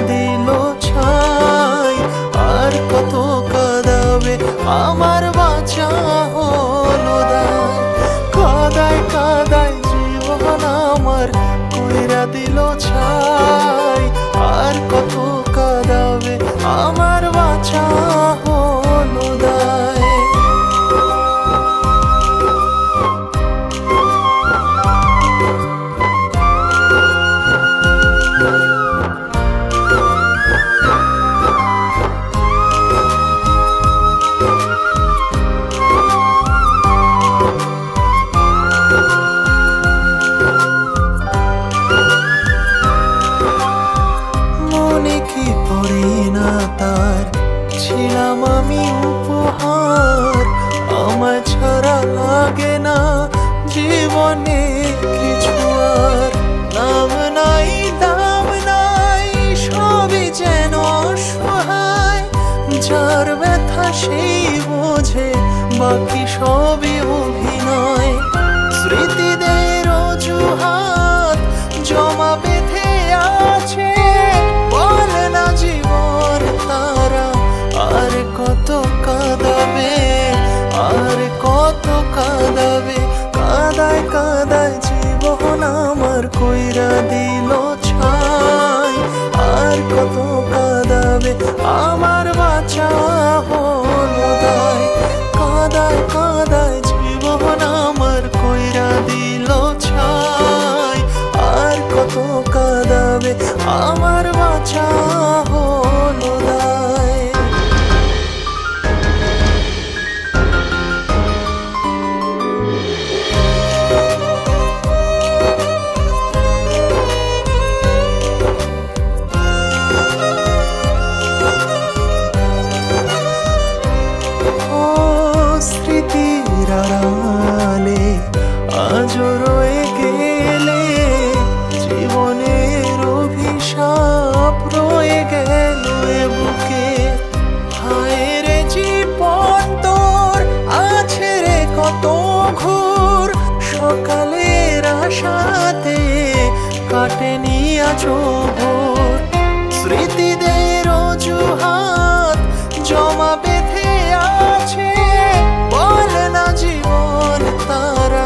দিল ছাই। আর কত কাঁদাবে আমার বাঁচা হলো দায়। কাদায় কাদায় জীবন আমার কইরা দিল ছাই। আর কত কাঁদাবে আমার বাঁচা হলো দায়। মনে কি পড়ে না তার ছিলাম আমি উপহার। আমার ছাড়া লাগে না জীবনে কিছু আর। নাম নাই দাম নাই সবই যেন অসহায়। যার ব্যথা সেই বোঝে বাকি সবই অভিনয়। স্মৃতিদের অজুহাত জমা বেঁধে আছে, বলে না জীবন তারা আর কত কাঁদাবে। আর কত কাঁদাবে কাদায় কাদায় জীবন আমার কইরা দিল ছাই। আর কত কাঁদাবে আমার বাঁচা হলো দায়। কাদায় কাদায় জীবন আমার কইরা দিল ছাই। আর কত কাঁদাবে আমার বাঁচা হলো দায়। স্মৃতির আড়ালে আজও রয়ে গেলে জীবনের অভিশাপ রয়ে গেল এ বুকে। হায় রে জীবন তোর আছে রে কত ঘোর। সকালের আশাতে কাটেনি আজও ভোর। স্মৃতিদের অজুহাত জমা বেঁধে আছে, বলে না জীবন তারা